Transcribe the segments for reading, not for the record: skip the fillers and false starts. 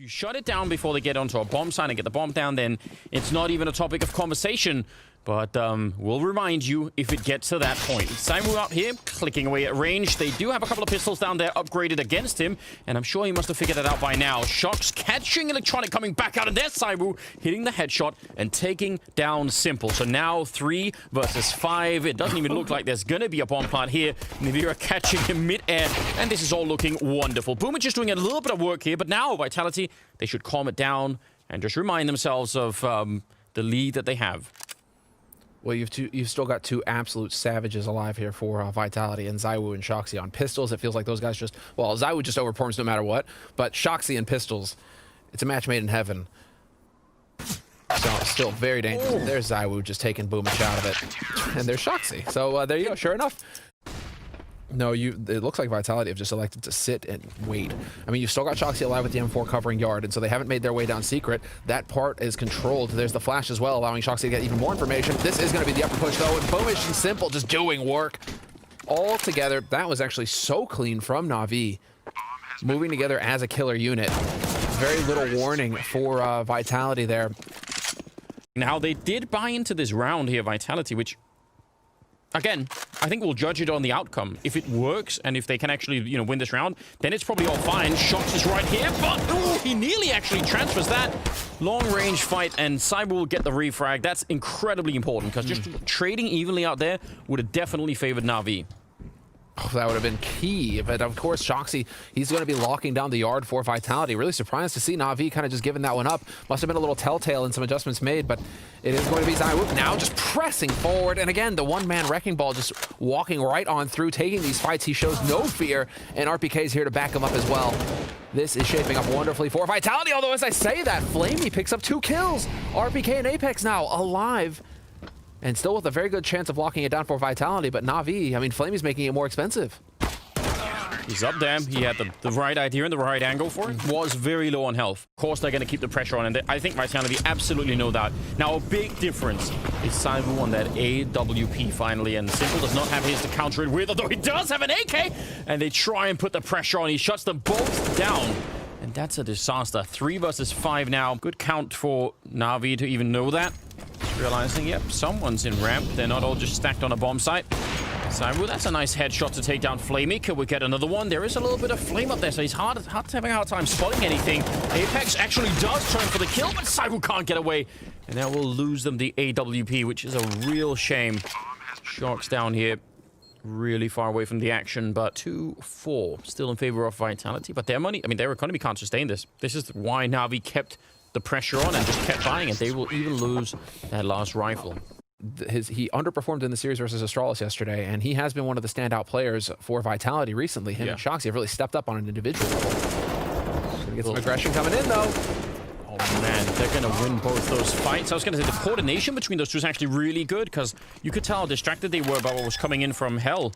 You shut it down before they get onto a bomb site and get the bomb down, then it's not even a topic of conversation. But we'll remind you if it gets to that point. Saimu up here, clicking away at range. They do have a couple of pistols down there upgraded against him, and I'm sure he must have figured it out by now. Shox catching Electronic coming back out, and there's Saimu hitting the headshot and taking down Simple. So now 3 versus 5. It doesn't even look like there's going to be a bomb plant here. NaVi catching him mid-air, and this is all looking wonderful. Boomer just doing a little bit of work here, but now Vitality, they should calm it down and just remind themselves of the lead that they have. Well, you've still got two absolute savages alive here for Vitality, and ZywOo and Shoxi on pistols. It feels like those guys just, well, ZywOo just overperforms no matter what, but Shoxi and pistols, it's a match made in heaven. So still very dangerous. Oh. There's ZywOo just taking Boomich out of it, and there's Shoxi. So there you go. Sure enough. No, it looks like Vitality have just elected to sit and wait. I mean, you've still got Shoxi alive with the M4 covering yard, and so they haven't made their way down secret. That part is controlled. There's the flash as well, allowing Shoxi to get even more information. This is going to be the upper push, though, and Boomich and Simple just doing work. All together, that was actually so clean from NaVi. Moving together as a killer unit. Very little warning for Vitality there. Now, they did buy into this round here, Vitality, which... Again, I think we'll judge it on the outcome. If it works and if they can actually, you know, win this round, then it's probably all fine. Shox is right here, but ooh, he nearly actually transfers that. Long-range fight, and Cyber will get the refrag. That's incredibly important, because just trading evenly out there would have definitely favored NaVi. Oh, that would have been key, but of course Shoxi, he's going to be locking down the yard for Vitality. Really surprised to see NaVi kind of just giving that one up. Must have been a little telltale and some adjustments made, but it is going to be ZywOo now just pressing forward, and again the one-man wrecking ball just walking right on through, taking these fights. He shows no fear, and RPK is here to back him up as well. This is shaping up wonderfully for Vitality, although as I say that, Flamey picks up 2 kills. RPK and Apex now alive. And still with a very good chance of locking it down for Vitality, but NaVi, I mean, Flamey's making it more expensive. He's up there. He had the right idea and the right angle for it. Was very low on health. Of course, they're going to keep the pressure on, and I think Vitality absolutely know that. Now, a big difference is Cyber on that AWP finally, and Simple does not have his to counter it with, although he does have an AK, and they try and put the pressure on. He shuts them both down, and that's a disaster. 3 versus 5 now. Good count for NaVi to even know that. Realizing, yep, someone's in ramp. They're not all just stacked on a bomb site. ZywOo, that's a nice headshot to take down Flamey. Could we get another one? There is a little bit of flame up there, so he's having a hard time spotting anything. Apex actually does turn for the kill, but ZywOo can't get away. And that will lose them the AWP, which is a real shame. Shox down here, really far away from the action, but 2-4 still in favor of Vitality. But their money, I mean, their economy can't sustain this. This is why NaVi kept the pressure on and just kept buying it. They will even lose that last rifle. He underperformed in the series versus Astralis yesterday, and he has been one of the standout players for Vitality recently. Him and Shoxi have really stepped up on an individual level. Gonna get some aggression coming in, though. Oh man, they're going to win both those fights. I was going to say the coordination between those two is actually really good, because you could tell how distracted they were about what was coming in from hell.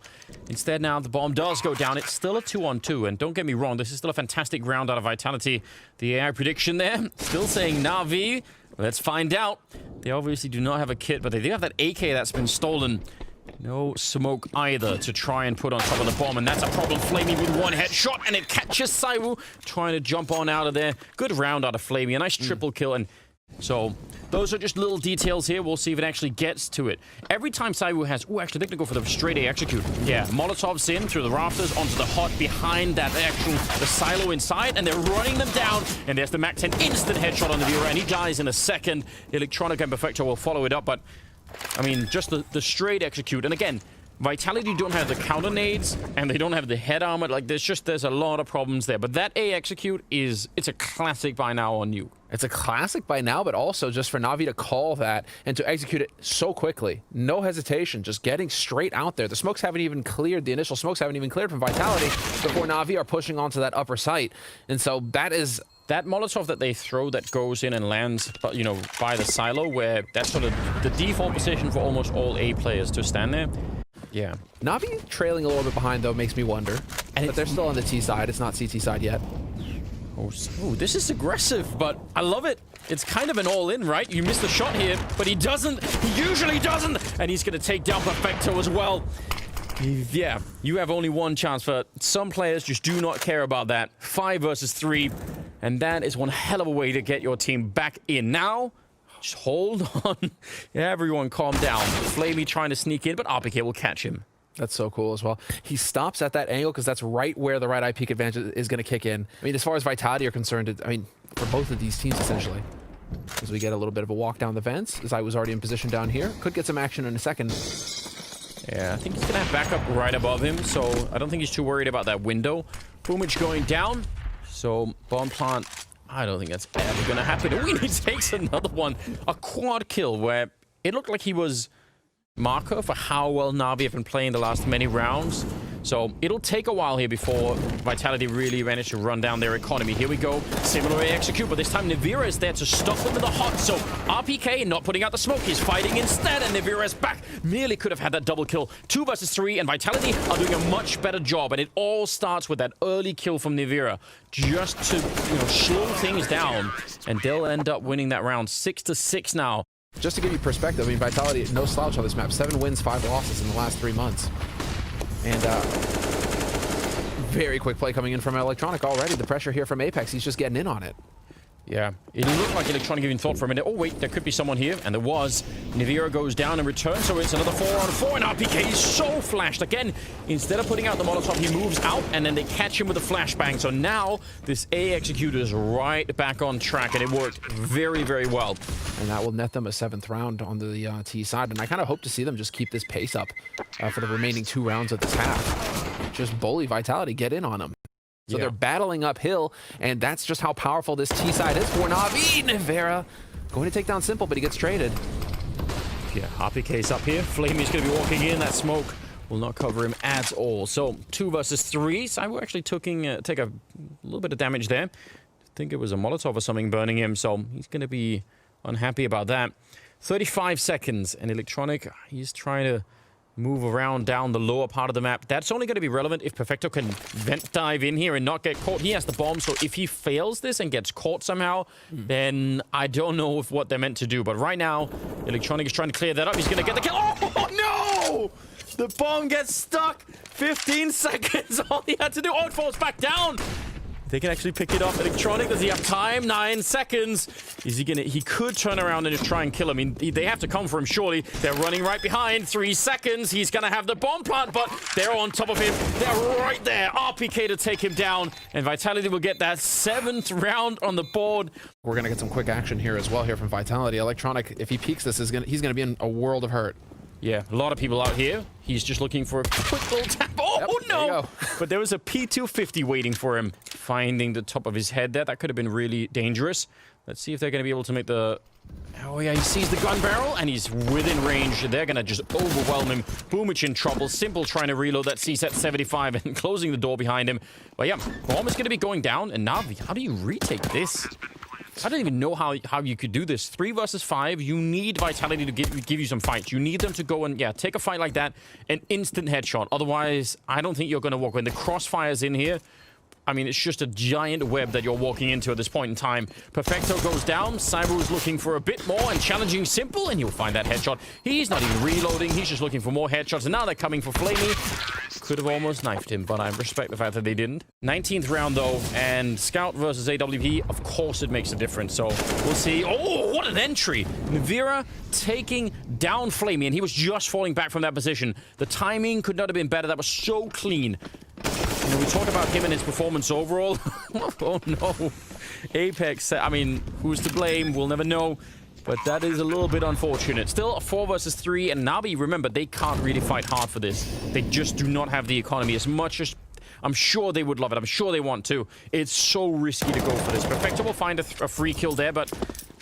Instead, now the bomb does go down. It's still a 2-on-2, and don't get me wrong, this is still a fantastic round out of Vitality. The AI prediction there, still saying NaVi. Let's find out. They obviously do not have a kit, but they do have that AK that's been stolen. No smoke either to try and put on top of the bomb, and that's a problem. Flamey with one headshot, and it catches ZywOo trying to jump on out of there. Good round out of Flamey, a nice triple kill, and so those are just little details here. We'll see if it actually gets to it. Every time ZywOo has... Ooh, actually, they're going to go for the straight A execute. Yeah, Molotovs in through the rafters, onto the hot behind that the silo inside, and they're running them down, and there's the MAC-10 instant headshot on the viewer, and he dies in a second. Electronic and Perfecto will follow it up, but I mean, just the straight execute. And again, Vitality don't have the counter nades, and they don't have the head armor. Like, there's a lot of problems there. But that A execute it's a classic by now on you. It's a classic by now, but also just for NaVi to call that and to execute it so quickly. No hesitation, just getting straight out there. The smokes haven't even cleared, the initial smokes haven't even cleared from Vitality before NaVi are pushing onto that upper site. And so that is... That Molotov that they throw that goes in and lands, you know, by the silo, where that's sort of the default position for almost all A players to stand there. Yeah. NaVi trailing a little bit behind, though, makes me wonder. But they're still on the T side. It's not CT side yet. Oh, this is aggressive, but I love it. It's kind of an all-in, right? You missed the shot here, but he doesn't. He usually doesn't. And he's going to take down Perfecto as well. Yeah, you have only one chance. For some players just do not care about that. 5 versus 3, and that is one hell of a way to get your team back in. Now, just hold on. Everyone calm down. Flamey trying to sneak in, but RPK will catch him. That's so cool as well. He stops at that angle because that's right where the right eye peek advantage is going to kick in. I mean, as far as Vitality are concerned, I mean, for both of these teams, essentially. As we get a little bit of a walk down the vents, as I was already in position down here. Could get some action in a second. Yeah, I think he's going to have backup right above him, so I don't think he's too worried about that window. Boomich going down, so bomb plant, I don't think that's ever going to happen. Oh, he takes another one. A quad kill where it looked like he was marker for how well NaVi have been playing the last many rounds. So it'll take a while here before Vitality really manage to run down their economy. Here we go. Similarly execute, but this time Navira is there to stop them in the hot. So RPK not putting out the smoke. He's fighting instead, and Navira is back. Merely could have had that double kill. 2 versus 3, and Vitality are doing a much better job. And it all starts with that early kill from Navira, just to slow things down. And they'll end up winning that round 6-6 now. Just to give you perspective, I mean, Vitality, no slouch on this map. 7 wins, 5 losses in the last 3 months. And very quick play coming in from Electronic already. The pressure here from Apex, he's just getting in on it. Yeah, it looked like Electronic even thought for a minute, oh wait, there could be someone here, and there was. Navira goes down in return, so it's another 4-on-4, and RPK is so flashed. Again, instead of putting out the Molotov, he moves out, and then they catch him with a flashbang. So now, this A executor is right back on track, and it worked very, very well. And that will net them a 7th round on the T side, and I kind of hope to see them just keep this pace up for the remaining 2 rounds of this half. Just bully Vitality, get in on them. So they're battling uphill, and that's just how powerful this T side is for NaVi. Navira going to take down Simple, but he gets traded. Yeah, RPK's up here. Flamey's going to be walking in. That smoke will not cover him at all. So 2 versus 3. Cyber actually take a little bit of damage there. I think it was a Molotov or something burning him, so he's going to be unhappy about that. 35 seconds, and Electronic, he's trying to move around down the lower part of the map. That's only going to be relevant if Perfecto can vent dive in here and not get caught. He has the bomb, so if he fails this and gets caught somehow, then I don't know what they're meant to do. But right now, Electronic is trying to clear that up. He's going to get the kill. Oh, no! The bomb gets stuck. 15 seconds. All he had to do. Oh, it falls back down. They can actually pick it up. Electronic, does he have time? 9 seconds. Is he gonna? He could turn around and just try and kill him. I mean, they have to come for him, surely. They're running right behind. 3 seconds. He's gonna have the bomb plant, but they're on top of him. They're right there. RPK to take him down, and Vitality will get that 7th round on the board. We're gonna get some quick action here as well here from Vitality. Electronic, if he peeks this, he's gonna be in a world of hurt. Yeah, a lot of people out here. He's just looking for a quick little tap. Oh, yep, no! But there was a P250 waiting for him, finding the top of his head there. That could have been really dangerous. Let's see if they're going to be able to make the... Oh, yeah, he sees the gun barrel, and he's within range. They're going to just overwhelm him. Boomich in trouble. Simple trying to reload that CSET 75 and closing the door behind him. But yeah, bomb is going to be going down, and NaVi, how do you retake this? I don't even know how you could do this. 3 versus 5, you need Vitality to give you some fights. You need them to go and, take a fight like that, an instant headshot. Otherwise, I don't think you're going to walk. When the crossfire's in here, I mean, it's just a giant web that you're walking into at this point in time. Perfecto goes down. Cyber is looking for a bit more and challenging Simple, and you'll find that headshot. He's not even reloading. He's just looking for more headshots, and now they're coming for Flamey. Could have almost knifed him, but I respect the fact that they didn't. 19th round, though, and Scout versus AWP, of course it makes a difference, so we'll see. Oh, what an entry! Navira taking down Flamey, and he was just falling back from that position. The timing could not have been better. That was so clean. You know, we talk about him and his performance overall. Oh, no. Apex, I mean, who's to blame? We'll never know. But that is a little bit unfortunate. Still a 4 versus 3, and NaVi, remember, they can't really fight hard for this. They just do not have the economy as much as... I'm sure they would love it. I'm sure they want to. It's so risky to go for this. Perfecto will find a free kill there, but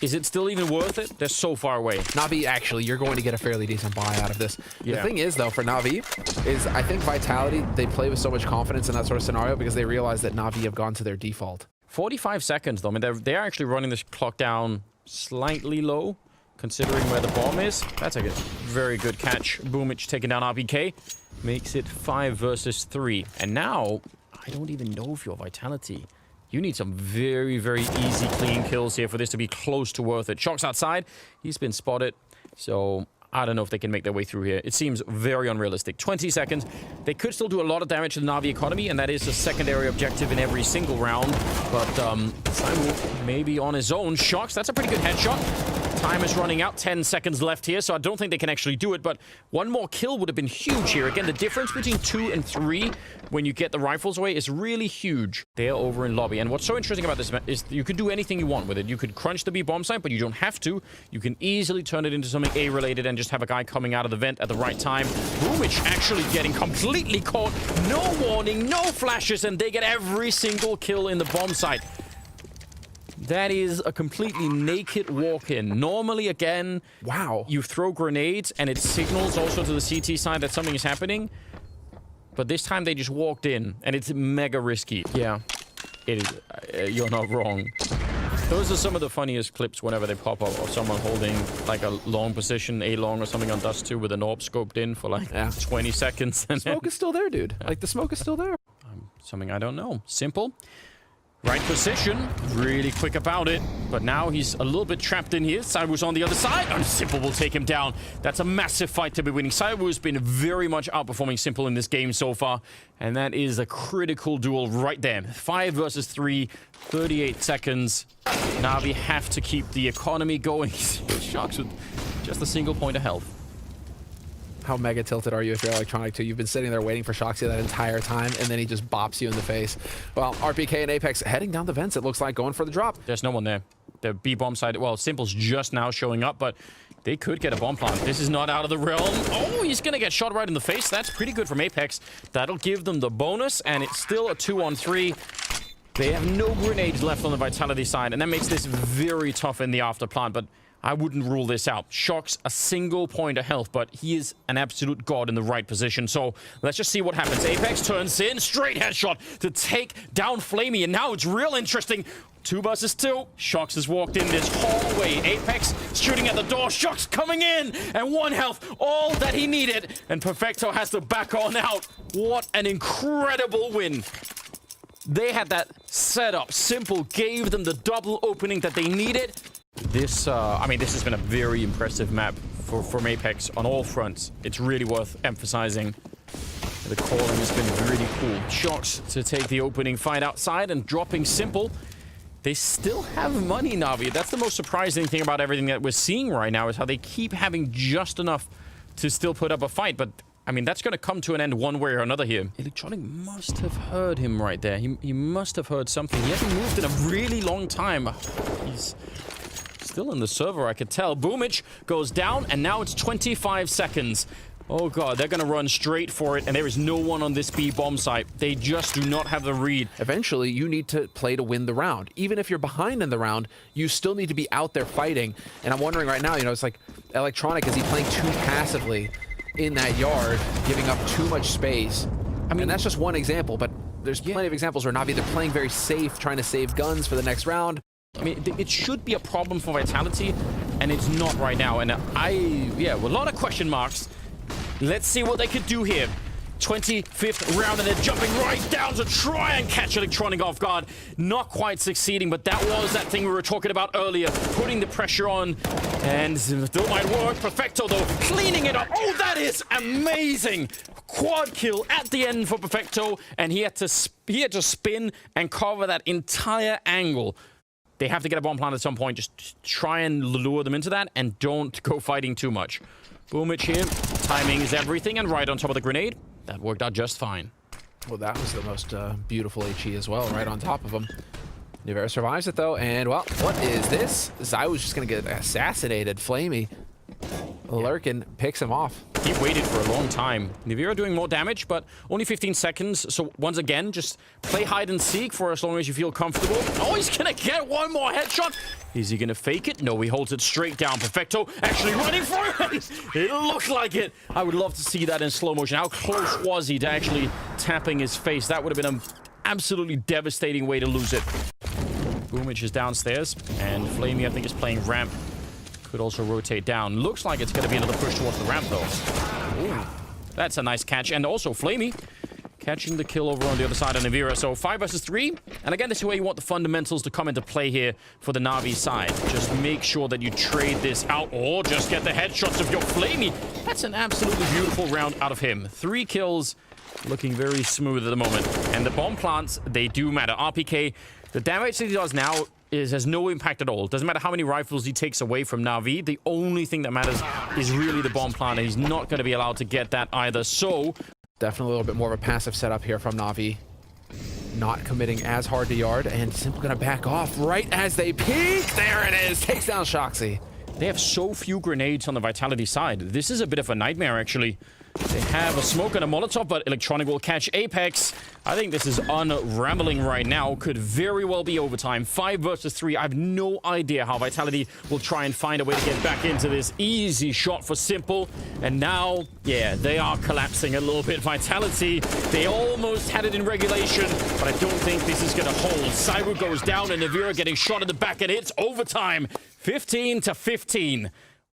is it still even worth it? They're so far away. NaVi, actually, you're going to get a fairly decent buy out of this. Yeah. The thing is, though, for NaVi, is I think Vitality, they play with so much confidence in that sort of scenario because they realize that NaVi have gone to their default. 45 seconds, though. I mean, they're actually running this clock down slightly low, considering where the bomb is. That's a very good catch. Boomich taking down RPK. Makes it 5 versus 3. And now, I don't even know if you're Vitality. You need some very, very easy, clean kills here for this to be close to worth it. Shock's outside. He's been spotted. So I don't know if they can make their way through here. It seems very unrealistic. 20 seconds. They could still do a lot of damage to the NaVi economy, and that is a secondary objective in every single round. But Simon maybe on his own. Shocks, that's a pretty good headshot. Time is running out. 10 seconds left here, so I don't think they can actually do it. But one more kill would have been huge here. Again, the difference between 2 and 3 when you get the rifles away is really huge. They're over in lobby. And what's so interesting about this is you can do anything you want with it. You could crunch the B bomb site, but you don't have to. You can easily turn it into something A-related and just have a guy coming out of the vent at the right time. Boomich actually getting completely caught. No warning, no flashes, and they get every single kill in the bomb site. That is a completely naked walk-in. Normally, again, wow, you throw grenades and it signals also to the CT side that something is happening. But this time they just walked in, and it's mega risky. Yeah, it is. You're not wrong. Those are some of the funniest clips whenever they pop up of someone holding like a long position, A-long or something on Dust 2 with an AWP scoped in for like 20 seconds. And smoke is still there, dude. Like, the smoke is still there. Something I don't know. Simple. Right position, really quick about it, but now he's a little bit trapped in here. Saiwu's on the other side, and Simple will take him down. That's a massive fight to be winning. Saiwu's been very much outperforming Simple in this game so far, and that is a critical duel right there. 5 versus 3, 38 seconds. NaVi have to keep the economy going. Sharks with just a single point of health. How mega tilted are you if you're Electronic too? You've been sitting there waiting for Shoxy that entire time, and then he just bops you in the face. Well, RPK and Apex heading down the vents, it looks like, going for the drop. There's no one there. The B-bomb side, well, Simple's just now showing up, but they could get a bomb plant. This is not out of the realm. Oh, he's gonna get shot right in the face. That's pretty good from Apex. That'll give them the bonus, and it's still a 2-on-3. They have no grenades left on the Vitality side, and that makes this very tough in the after plant, but I wouldn't rule this out. Shocks a single point of health, but he is an absolute god in the right position. So let's just see what happens. Apex turns in, straight headshot to take down Flamey, and now it's real interesting. 2 versus 2. Shocks has walked in this hallway. Apex shooting at the door. Shocks coming in, and 1 health, all that he needed. And Perfecto has to back on out. What an incredible win. They had that set up. Simple gave them the double opening that they needed. This, I mean, this has been a very impressive map from Apex on all fronts. It's really worth emphasizing. The calling has been really cool. Shocks to take the opening fight outside and dropping Simple. They still have money, NaVi. That's the most surprising thing about everything that we're seeing right now, is how they keep having just enough to still put up a fight. But, I mean, that's going to come to an end one way or another here. Electronic must have heard him right there. He must have heard something. He hasn't moved in a really long time. He's still in the server, I could tell. Boomich goes down, and now it's 25 seconds. Oh god, they're gonna run straight for it, and there is no one on this B bomb site. They just do not have the read. Eventually, you need to play to win the round. Even if you're behind in the round, you still need to be out there fighting. And I'm wondering right now, you know, it's like, Electronic, is he playing too passively in that yard, giving up too much space? I mean, that's just one example, but there's plenty of examples where NaVi, they're playing very safe, trying to save guns for the next round. I mean, it should be a problem for Vitality, and it's not right now. And yeah, a lot of question marks. Let's see what they could do here. 25th round, and they're jumping right down to try and catch Electronic off guard. Not quite succeeding, but that was that thing we were talking about earlier. Putting the pressure on, and still might work. Perfecto, though, cleaning it up. Oh, that is amazing. Quad kill at the end for Perfecto, and he had to spin and cover that entire angle. They have to get a bomb plant at some point. Just try and lure them into that, and don't go fighting too much. Boomich here. Timing is everything, and right on top of the grenade. That worked out just fine. Well, that was the most beautiful HE as well, right on top of him. NaVi survives it, though, and, well, what is this? Zaiwu's just going to get assassinated. Flamey. Lurkin picks him off. He waited for a long time. NaVi doing more damage, but only 15 seconds. So once again, just play hide and seek for as long as you feel comfortable. Oh, he's gonna get one more headshot. Is he gonna fake it? No, he holds it straight down. Perfecto actually running for it. It looked like it. I would love to see that in slow motion. How close was he to actually tapping his face? That would have been an absolutely devastating way to lose it. Boomich is downstairs, and Flamey, I think, is playing ramp. Could also rotate down. Looks like it's going to be another push towards the ramp, though. Ooh, that's a nice catch. And also, Flamey catching the kill over on the other side of NaVi. So 5 versus 3. And again, this is where you want the fundamentals to come into play here for the NaVi side. Just make sure that you trade this out or just get the headshots of your Flamey. That's an absolutely beautiful round out of him. 3 kills, looking very smooth at the moment. And the bomb plants, they do matter. RPK, the damage that he does now has no impact at all. Doesn't matter how many rifles he takes away from NaVi. The only thing that matters is really the bomb plant. And he's not going to be allowed to get that either. So definitely a little bit more of a passive setup here from NaVi. Not committing as hard to yard and simply going to back off right as they peek. There it is. Takes down Shoxy. They have so few grenades on the Vitality side. This is a bit of a nightmare, actually. They have a smoke and a Molotov, but Electronic will catch Apex. I think this is unraveling right now. Could very well be overtime. 5 versus 3. I have no idea how Vitality will try and find a way to get back into this. Easy shot for Simple. And now, yeah, they are collapsing a little bit. Vitality, they almost had it in regulation, but I don't think this is going to hold. Cyber goes down, and NaVi getting shot in the back, and it's overtime. 15 to 15.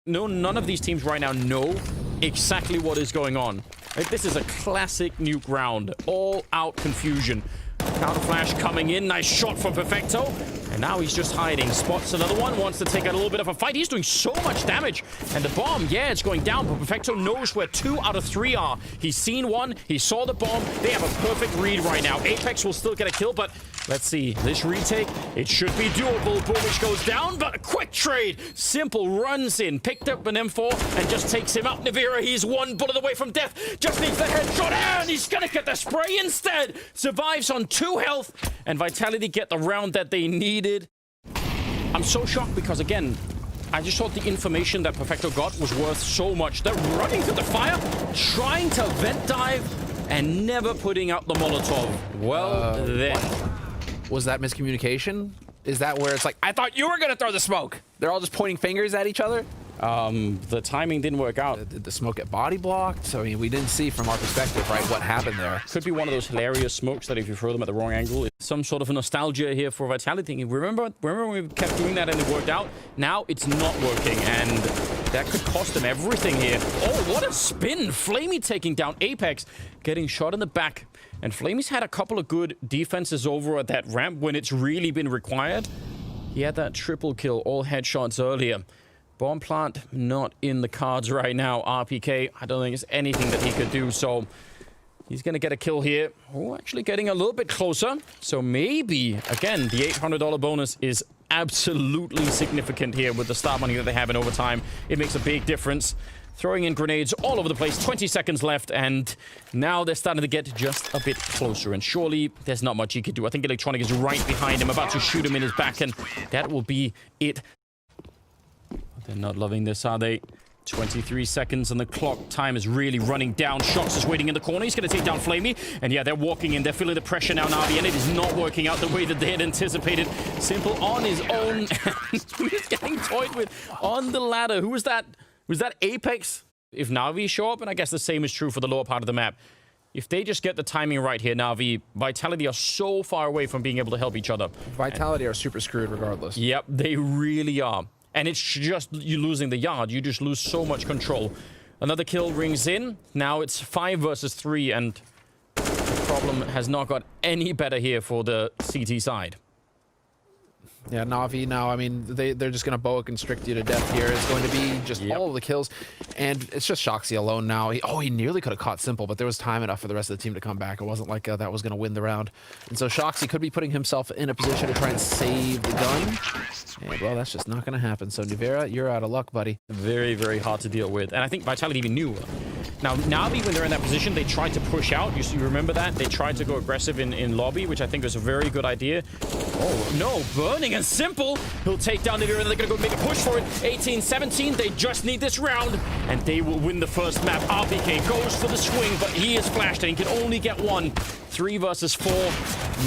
No, none of these teams right now know exactly what is going on. Like, this is a classic nuke round. All out confusion. Counter flash coming in. Nice shot from Perfecto. And now he's just hiding. Spots another one. Wants to take a little bit of a fight. He's doing so much damage. And the bomb, yeah, it's going down. But Perfecto knows where 2 out of 3 are. He's seen one. He saw the bomb. They have a perfect read right now. Apex will still get a kill, but let's see. This retake, it should be doable. Boomich goes down, but a quick trade. Simple runs in. Picked up an M4 and just takes him out. NaVi, he's 1 bullet away from death. Just needs the headshot, and he's going to get the spray instead. Survives on 2 health, and Vitality get the round that they needed. I'm so shocked because, again, I just thought the information that Perfecto got was worth so much. They're running through the fire, trying to vent dive, and never putting out the Molotov. Well, then. Was that miscommunication? Is that where it's like, I thought you were going to throw the smoke? They're all just pointing fingers at each other? The timing didn't work out. Did the smoke get body blocked? So, I mean, we didn't see from our perspective, right, what happened there. Could be one of those hilarious smokes that if you throw them at the wrong angle, it's some sort of a nostalgia here for Vitality. Remember when we kept doing that and it worked out? Now it's not working, and that could cost them everything here. Oh, what a spin! Flamey taking down Apex, getting shot in the back. And Flamey's had a couple of good defenses over at that ramp when it's really been required. He had that triple kill, all headshots earlier. Bomb plant, not in the cards right now. RPK, I don't think it's anything that he could do, so he's going to get a kill here. Oh, actually getting a little bit closer. So maybe, again, the $800 bonus is absolutely significant here with the start money that they have in overtime. It makes a big difference. Throwing in grenades all over the place. 20 seconds left, and now they're starting to get just a bit closer. And surely there's not much he could do. I think Electronic is right behind him, about to shoot him in his back, and that will be it. They're not loving this, are they? 23 seconds and the clock time is really running down. Shox is waiting in the corner. He's going to take down Flamey. And yeah, they're walking in. They're feeling the pressure now, NaVi, and it is not working out the way that they had anticipated. Simple on his own. He's getting toyed with on the ladder. Who was that? Was that Apex? If NaVi show up, and I guess the same is true for the lower part of the map. If they just get the timing right here, NaVi, Vitality are so far away from being able to help each other. Vitality are super screwed regardless. Yep, they really are. And it's just you losing the yard. You just lose so much control. Another kill rings in. Now it's 5 versus 3, and the problem has not got any better here for the CT side. Yeah, NaVi now, I mean, they're just going to boa constrict you to death here. It's going to be just all of the kills. And it's just Shoxy alone now. He nearly could have caught Simple, but there was time enough for the rest of the team to come back. It wasn't like that was going to win the round. And so Shoxy could be putting himself in a position to try and save the gun. And, well, that's just not going to happen. So, NaVi, you're out of luck, buddy. Very, very hard to deal with. And I think Vitality even knew. Now, NaVi, when they're in that position, they tried to push out. You remember that? They tried to go aggressive in lobby, which I think was a very good idea. Oh, no. Burning and Simple. He'll take down NaVi, and they're going to go make a push for it. 18-17. They just need this round, and they will win the first map. RPK goes for the swing, but he is flashed, and he can only get one. 3 versus 4.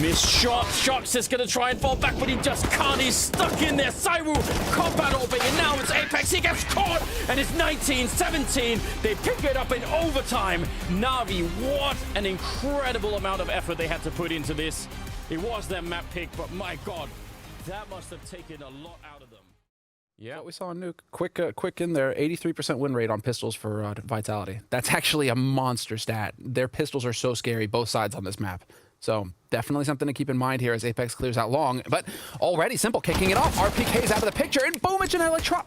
Missed shot. Shox is going to try and fall back, but he just can't. He's stuck in there. Saiwu, combat opening, and now it's Apex. He gets caught, and it's 19-17. They pick it up in overtime. NaVi, what an incredible amount of effort they had to put into this. It was their map pick, but my God, that must have taken a lot out of them. Yeah. What we saw in Nuke. Quick in there. 83% win rate on pistols for Vitality. That's actually a monster stat. Their pistols are so scary, both sides on this map. So definitely something to keep in mind here as Apex clears out long. But already Simple kicking it off. RPK's out of the picture, and Boomich and Electron.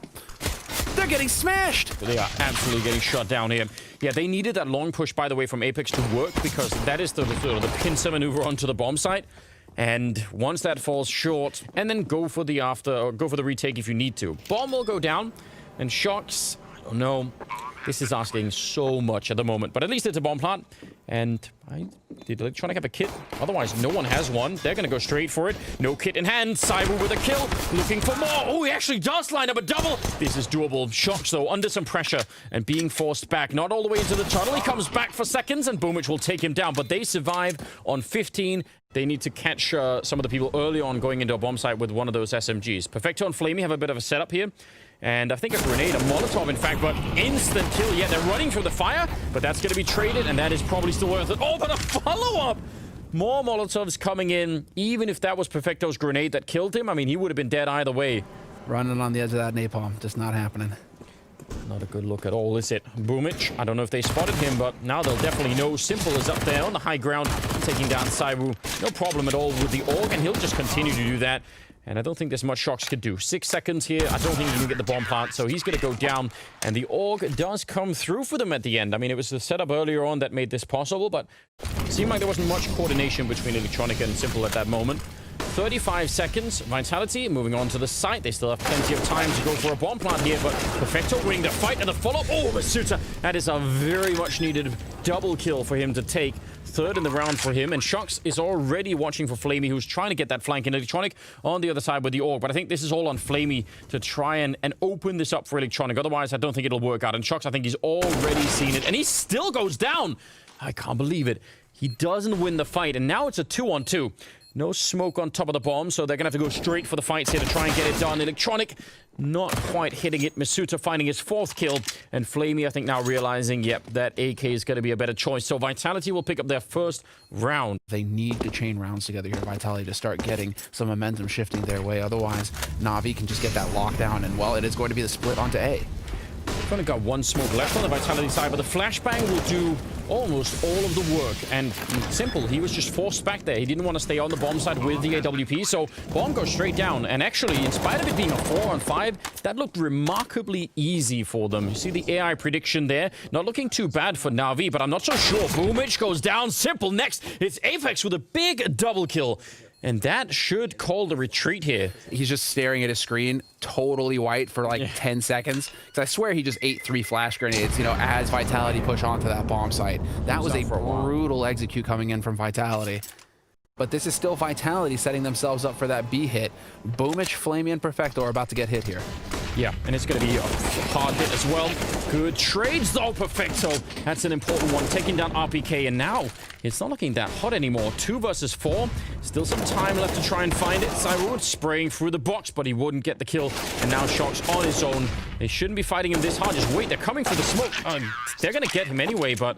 They're getting smashed. They are absolutely getting shut down here. Yeah, they needed that long push, by the way, from Apex to work, because that is the pincer maneuver onto the bomb site. And once that falls short, and then go for the retake if you need to. Bomb will go down, and Shox, I don't know. This is asking so much at the moment, but at least it's a bomb plant. And did Electronic have a kit? Otherwise, no one has one. They're going to go straight for it. No kit in hand. Cyber with a kill. Looking for more. Oh, he actually does line up a double. This is doable. Shox, though, under some pressure and being forced back. Not all the way into the tunnel. He comes back for seconds, and Boomich will take him down. But they survive on 15. They need to catch some of the people early on going into a bomb site with one of those SMGs. Perfecto and Flamey have a bit of a setup here. And I think a grenade, a Molotov, in fact, but instant kill. Yeah, they're running through the fire, but that's going to be traded, and that is probably still worth it. Oh, but a follow-up! More Molotovs coming in. Even if that was Perfecto's grenade that killed him, I mean, he would have been dead either way. Running on the edge of that napalm. Just not happening. Not a good look at all, is it? Boomich, I don't know if they spotted him, but now they'll definitely know. Simple is up there on the high ground, taking down Saiwu. No problem at all with the AUG, and he'll just continue to do that. And I don't think there's much Shox could do. 6 seconds here. I don't think he can get the bomb plant, so he's going to go down. And the AUG does come through for them at the end. I mean, it was the setup earlier on that made this possible, but it seemed like there wasn't much coordination between Electronic and Simple at that moment. 35 seconds. Vitality moving on to the site. They still have plenty of time to go for a bomb plant here, but Perfecto winning the fight and the follow-up. Oh, Masuta. That is a very much needed double kill for him to take. Third in the round for him, and Shox is already watching for Flamey, who's trying to get that flank in Electronic on the other side with the AUG. But I think this is all on Flamey to try and open this up for Electronic. Otherwise, I don't think it'll work out. And Shox, I think he's already seen it, and he still goes down. I can't believe it. He doesn't win the fight, and now it's a 2-on-2. No smoke on top of the bomb, so they're going to have to go straight for the fights here to try and get it done. Electronic not quite hitting it. Masuta finding his 4th kill. And Flamey, I think, now realizing, yep, that AK is going to be a better choice. So Vitality will pick up their first round. They need to chain rounds together here, Vitality, to start getting some momentum shifting their way. Otherwise, NaVi can just get that lockdown, and, well, it is going to be the split onto A. We've only got one smoke left on the Vitality side, but the flashbang will do almost all of the work. And Simple, he was just forced back there. He didn't want to stay on the bomb side with the AWP, so bomb goes straight down. And actually, in spite of it being a 4-on-5, that looked remarkably easy for them. You see the AI prediction there. Not looking too bad for NaVi, but I'm not so sure. Boomich goes down. Simple next. It's Apex with a big double kill. And that should call the retreat here. He's just staring at his screen, totally white for like 10 seconds. Because I swear he just ate 3 flash grenades, you know, as Vitality push onto that bomb site. That was a brutal execute coming in from Vitality. But this is still Vitality setting themselves up for that B hit. Boomich, Flamey, and Perfecto are about to get hit here. Yeah, and it's going to be a hard hit as well. Good trades, though, Perfecto. That's an important one, taking down RPK, and now it's not looking that hot anymore. 2 versus 4. Still some time left to try and find it. Cyrus spraying through the box, but he wouldn't get the kill. And now Shox on his own. They shouldn't be fighting him this hard. Just wait, they're coming for the smoke. They're going to get him anyway, but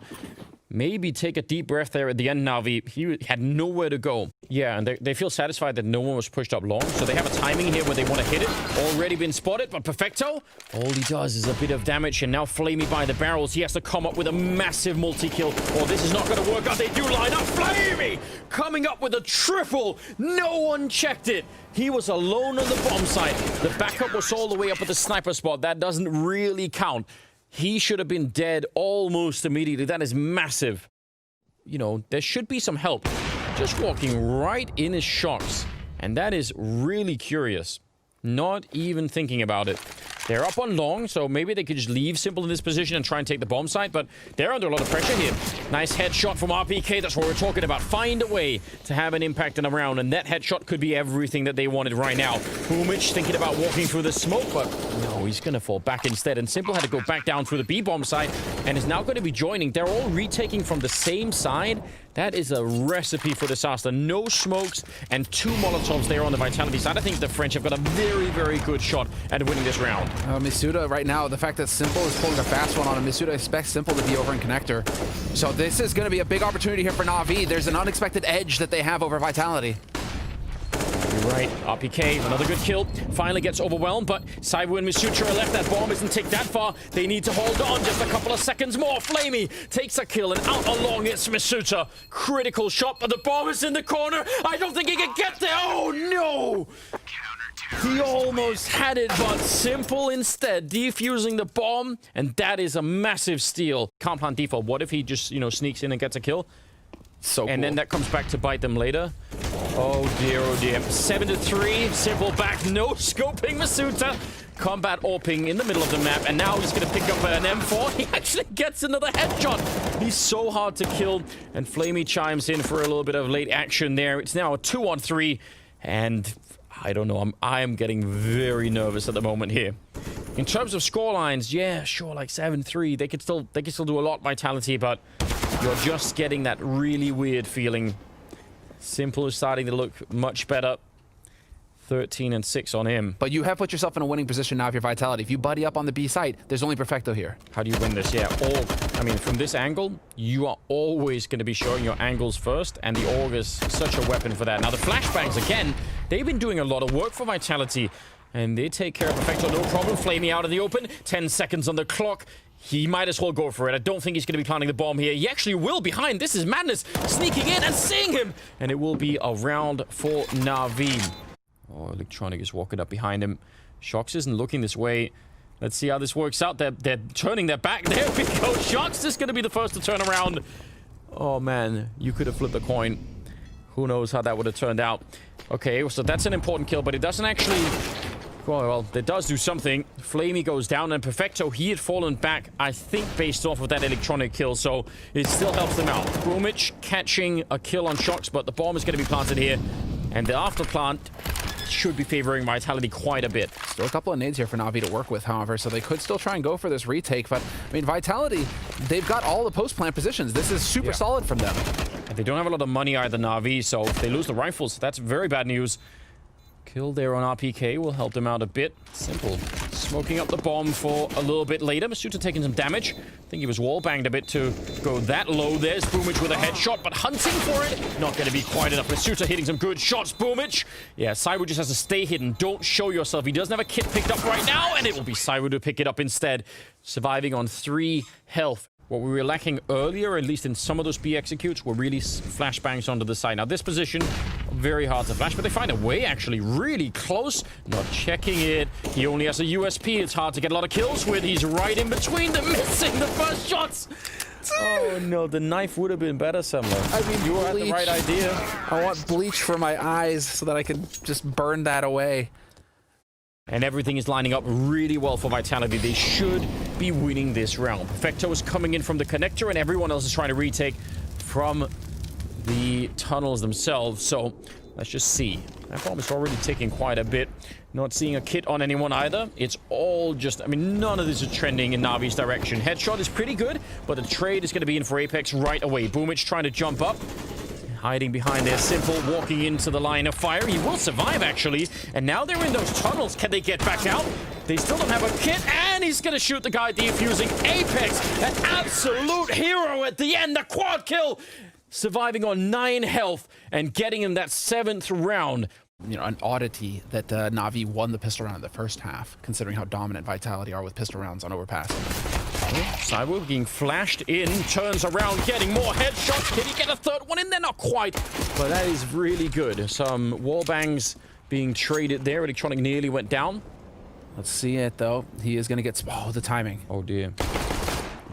maybe take a deep breath there at the end, NaVi. He had nowhere to go. Yeah, and they feel satisfied that no one was pushed up long, so they have a timing here where they want to hit it. Already been spotted, but Perfecto, all he does is a bit of damage, and now Flamey by the barrels. He has to come up with a massive multi-kill, or this is not going to work out. They do line up. Flamey coming up with a triple. No one checked it. He was alone on the bomb site. The backup was all the way up at the sniper spot. That doesn't really count. He should have been dead almost immediately. That is massive. You know, there should be some help. Just walking right in his Shox. And that is really curious. Not even thinking about it. They're up on long, so maybe they could just leave Simple in this position and try and take the bomb site, but they're under a lot of pressure here. Nice headshot from RPK. That's what we're talking about. Find a way to have an impact in a round, and that headshot could be everything that they wanted right now. Boomich thinking about walking through the smoke, but no, he's going to fall back instead, and Simple had to go back down through the B-bomb site and is now going to be joining. They're all retaking from the same side. That is a recipe for disaster. No smokes and 2 Molotovs there on the Vitality side. I think the French have got a very, very good shot at winning this round. Masuda right now, the fact that Simple is pulling a fast one on him, Masuda expects Simple to be over in connector. So this is going to be a big opportunity here for NaVi. There's an unexpected edge that they have over Vitality. Right, RPK, another good kill. Finally gets overwhelmed, but Cyber and Misutra are left. That bomb isn't take that far. They need to hold on just a couple of seconds more. Flamey takes a kill, and out along it's Misutra. Critical shot, but the bomb is in the corner. I don't think he can get there. Oh, no! He almost had it, but Simple instead defusing the bomb, and that is a massive steal. Can't plant default. What if he just, you know, sneaks in and gets a kill? So and cool. then that comes back to bite them later. Oh dear, oh dear. 7-3, Simple back, no scoping Masuta. Combat AWPing in the middle of the map, and now he's going to pick up an M4. He actually gets another headshot. He's so hard to kill, and Flamey chimes in for a little bit of late action there. It's now a 2-on-3, and I don't know, I am getting very nervous at the moment here. In terms of scorelines, yeah, sure, like 7-3. They could still do a lot, Vitality, but you're just getting that really weird feeling. Simple is starting to look much better. 13-6 on him. But you have put yourself in a winning position now if you're Vitality. If you buddy up on the B site, there's only Perfecto here. How do you win this? Yeah, I mean, from this angle, you are always going to be showing your angles first, and the AUG is such a weapon for that. Now, the flashbangs, again, they've been doing a lot of work for Vitality, and they take care of Perfecto, no problem. Flamey out of the open, 10 seconds on the clock. He might as well go for it. I don't think he's going to be planting the bomb here. He actually will behind. This is madness. Sneaking in and seeing him. And it will be a round for NaVi. Oh, Electronic is walking up behind him. Shox isn't looking this way. Let's see how this works out. They're turning their back. There we go. Shox is going to be the first to turn around. Oh, man. You could have flipped the coin. Who knows how that would have turned out. Okay, so that's an important kill, but it doesn't actually... Well, it does do something. Flamey goes down, and Perfecto, he had fallen back, I think, based off of that Electronic kill, so it still helps them out. Boomich catching a kill on Shox, but the bomb is going to be planted here, and the after plant should be favoring Vitality quite a bit. Still a couple of nades here for NaVi to work with, however, so they could still try and go for this retake, but, I mean, Vitality, they've got all the post-plant positions. This is super solid from them. And they don't have a lot of money either, NaVi, so if they lose the rifles, that's very bad news. Kill there on RPK will help them out a bit. Simple. Smoking up the bomb for a little bit later. Masuta taking some damage. I think he was wall banged a bit to go that low. There's Boomich with a headshot, but hunting for it, not going to be quite enough. Masuta hitting some good shots. Boomich. Yeah, Cyber just has to stay hidden. Don't show yourself. He doesn't have a kit picked up right now, and it will be Cyber to pick it up instead. Surviving on 3 health. What we were lacking earlier, at least in some of those B executes, were really flashbangs onto the side. Now, this position, very hard to flash, but they find a way, actually, really close. Not checking it. He only has a USP. It's hard to get a lot of kills with. He's right in between them, missing the first shots. Oh, no, the knife would have been better somewhere. I mean, you had the right idea. I want bleach for my eyes so that I can just burn that away. And everything is lining up really well for Vitality. They should be winning this round. Perfecto is coming in from the connector, and everyone else is trying to retake from the tunnels themselves. So let's just see. That bomb is already ticking quite a bit. Not seeing a kit on anyone either. It's all just... I mean, none of this is trending in Navi's direction. Headshot is pretty good, but the trade is going to be in for Apex right away. Boomich trying to jump up. Hiding behind there, Simple, walking into the line of fire. He will survive, actually. And now they're in those tunnels. Can they get back out? They still don't have a kit, and he's going to shoot the guy defusing. Apex, an absolute hero at the end. The quad kill, surviving on 9 health and getting in that 7th round. You know, an oddity that NaVi won the pistol round in the first half, considering how dominant Vitality are with pistol rounds on overpass. Cyber being flashed in, turns around, getting more headshots. Can he get a 3rd one in there? Not quite, but that is really good. Some wall bangs being traded there. Electronic nearly went down. Let's see it, though. He is going to get... Oh, the timing. Oh, dear.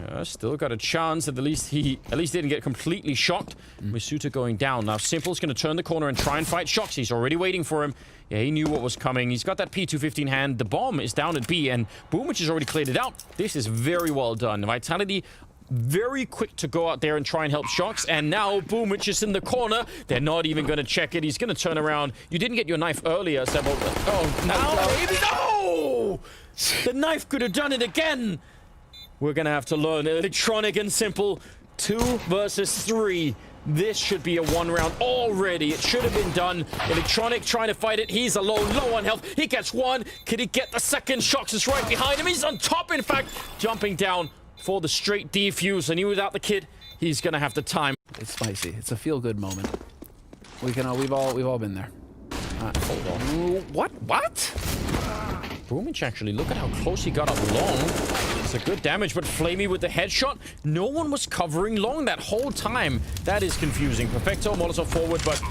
Yeah, still got a chance. At least he didn't get completely shocked. Masuta going down. Now, Simple's going to turn the corner and try and fight Shox. He's already waiting for him. Yeah, he knew what was coming. He's got that P215 hand. The bomb is down at B, and Boomich has already cleared it out. This is very well done. Vitality very quick to go out there and try and help Shox, and now Boomich is in the corner. They're not even going to check it. He's going to turn around. You didn't get your knife earlier, Sebo. Oh, now, no! The knife could have done it again. We're going to have to learn. Electronic and Simple, 2 versus 3. This should be a 1 round already. It should have been done. Electronic trying to fight it. He's alone, low on health. He gets 1. Can he get the 2nd? Shox is right behind him. He's on top, in fact, jumping down for the straight defuse. And he without the kit, he's going to have the time. It's spicy. It's a feel-good moment. We've all been there. Hold on. What? Boomich actually, look at how close he got up long. It's a good damage, but Flamey with the headshot. No one was covering long that whole time. That is confusing. Perfecto, Molotov forward, but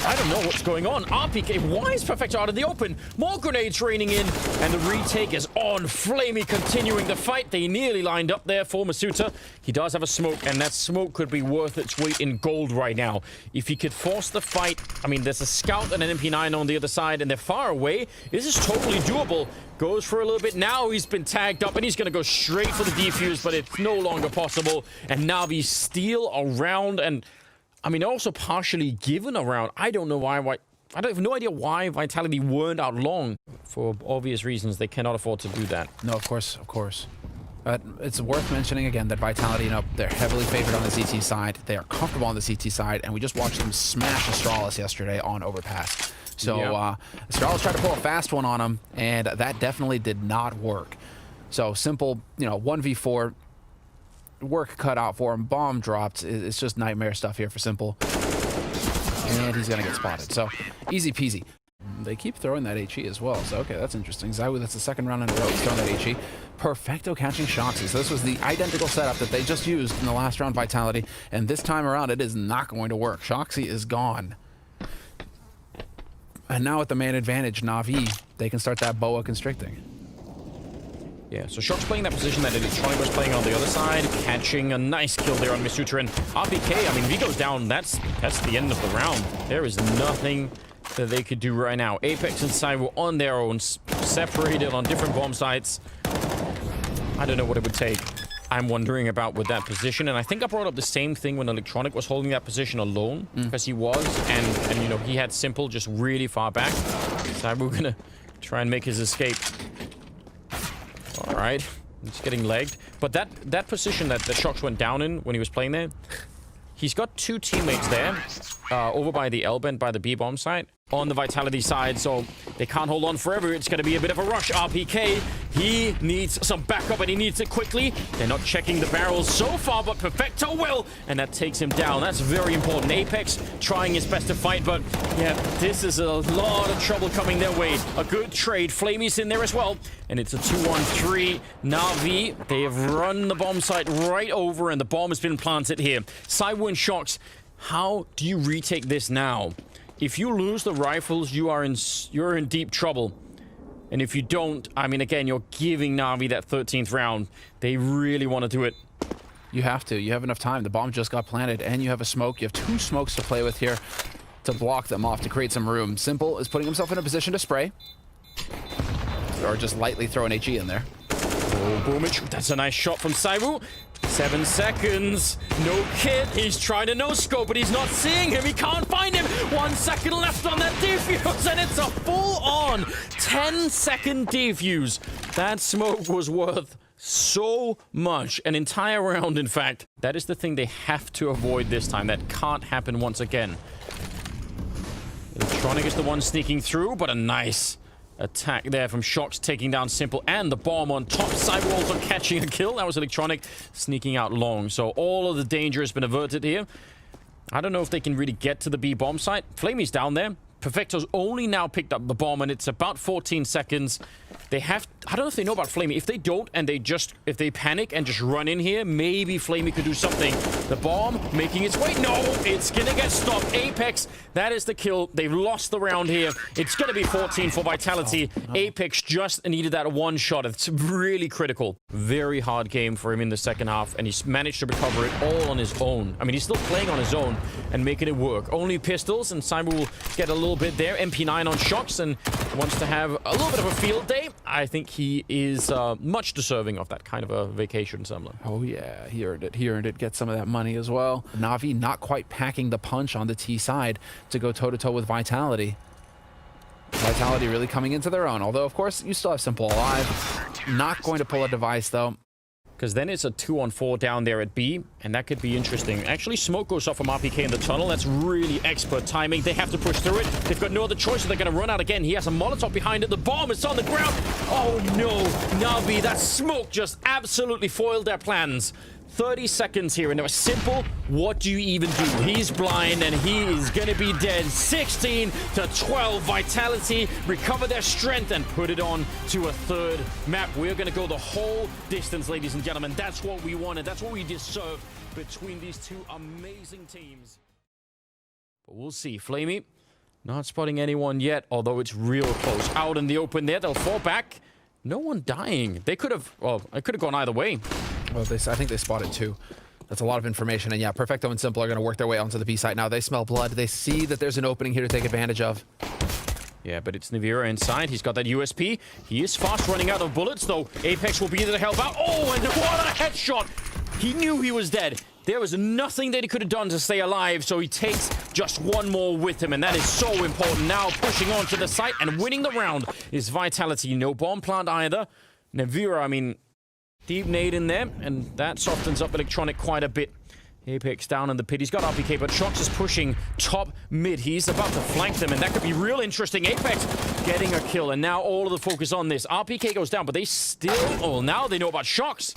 I don't know what's going on. RPK, why is Perfecto out in the open? More grenades raining in, and the retake is on. Flamey continuing the fight. They nearly lined up there for Masuta. He does have a smoke, and that smoke could be worth its weight in gold right now. If he could force the fight, I mean, there's a scout and an MP9 on the other side, and they're far away. This is totally doable. Goes for a little bit. Now he's been tagged up, and he's going to go straight for the defuse, but it's no longer possible. And NaVi steal around, and I mean, also partially given around. I don't know why. I have no idea why Vitality weren't out long. For obvious reasons, they cannot afford to do that. No, of course. But it's worth mentioning again that Vitality, they're heavily favored on the CT side. They are comfortable on the CT side, and we just watched them smash Astralis yesterday on Overpass. So Astralis tried to pull a fast one on him, and that definitely did not work. So simple, 1v4, work cut out for him, bomb dropped. It's just nightmare stuff here for Simple. And he's going to get spotted. So easy peasy. They keep throwing that HE as well. So, okay, that's interesting. ZywOo, that's the second round in a row. He's throwing that HE. Perfecto catching Shoxy. So this was the identical setup that they just used in the last round, Vitality. And this time around, it is not going to work. Shoxy is gone. And now with the man advantage, NaVi, they can start that boa constricting. Yeah, so Shock's playing that position that Electronic was playing on the other side, catching a nice kill there on Masuta. And RPK, I mean, if he goes down, that's the end of the round. There is nothing that they could do right now. Apex and ZywOo on their own, separated on different bomb sites. I don't know what it would take. I'm wondering about with that position, and I think I brought up the same thing when Electronic was holding that position alone, because he was, and he had Simple just really far back. ZywOo gonna try and make his escape. All right, it's getting legged, but that position that the Shox went down in when he was playing there, he's got two teammates there, over by the L-bend by the B-bomb site, on the Vitality side, so they can't hold on forever. It's going to be a bit of a rush. RPK, he needs some backup, and he needs it quickly. They're not checking the barrels so far, but Perfecto will, and that takes him down. That's very important. Apex trying his best to fight, but yeah, this is a lot of trouble coming their way. A good trade. Flamey's in there as well, and it's a 2-1-3. NaVi, they have run the bomb site right over, and the bomb has been planted here. ZywOo and Shox, how do you retake this now? If you lose the rifles, you're in deep trouble. And if you don't, I mean, again, you're giving NaVi that 13th round. They really want to do it. You have to. You have enough time. The bomb just got planted, and you have a smoke. You have two smokes to play with here to block them off, to create some room. Simple is putting himself in a position to spray. Or just lightly throw an HE in there. Oh, Boomich. That's a nice shot from ZywOo. 7 seconds. No kit. He's trying to no-scope, but he's not seeing him. He can't find him. 1 second left on that defuse, and it's a full-on 10-second defuse. That smoke was worth so much. An entire round, in fact. That is the thing they have to avoid this time. That can't happen once again. Electronic is the one sneaking through, but a nice attack there from Shox, taking down Simple and the bomb on top. ZywOo also catching a kill. That was Electronic sneaking out long. So all of the danger has been averted here. I don't know if they can really get to the B bomb site. Flamey's down there. Perfecto's only now picked up the bomb, and it's about 14 seconds. They have... I don't know if they know about Flamey. If they don't, and if they panic and just run in here, maybe Flamey could do something. The bomb making its way. No, it's gonna get stopped. Apex, that is the kill. They've lost the round here. It's gonna be 14 for Vitality. Oh, no. Apex just needed that one shot. It's really critical. Very hard game for him in the second half, and he's managed to recover it all on his own. I mean, he's still playing on his own and making it work. Only pistols, and ZywOo will get a little bit there. MP9 on Shox, and wants to have a little bit of a field day. I think he is much deserving of that kind of a vacation, Sumler. Oh yeah, he earned it. He earned it. Get some of that money as well. NaVi not quite packing the punch on the T side to go toe-to-toe with Vitality. Vitality really coming into their own. Although, of course, you still have Simple alive. Not going to pull a device, though. Because then it's a 2-on-4 down there at B, and that could be interesting. Actually, smoke goes off from RPK in the tunnel. That's really expert timing. They have to push through it. They've got no other choice, so they're going to run out again. He has a Molotov behind it. The bomb is on the ground. Oh, no. NaVi, that smoke just absolutely foiled their plans. 30 seconds here, and it was simple. What do you even do? He's blind, and he is going to be dead. 16 to 12. Vitality recover their strength and put it on to a third map. We're going to go the whole distance, ladies and gentlemen. That's what we wanted. That's what we deserve between these two amazing teams. But we'll see. Flamey not spotting anyone yet, although it's real close. Out in the open there. They'll fall back. No one dying. They could have, well, it could have gone either way. Well, I think they spotted two. That's a lot of information. And yeah, Perfecto and Simple are going to work their way onto the B site now. They smell blood. They see that there's an opening here to take advantage of. Yeah, but it's NaVi inside. He's got that USP. He is fast running out of bullets, though. Apex will be there to help out. Oh, and what a headshot! He knew he was dead. There was nothing that he could have done to stay alive, so he takes just one more with him, and that is so important. Now pushing on to the site and winning the round is Vitality. No bomb plant either. NaVi, I mean, deep nade in there, and that softens up Electronic quite a bit. Apex down in the pit. He's got RPK, but Shox is pushing top mid. He's about to flank them, and that could be real interesting. Apex getting a kill, and now all of the focus on this. RPK goes down, but they still... Oh, now they know about Shox.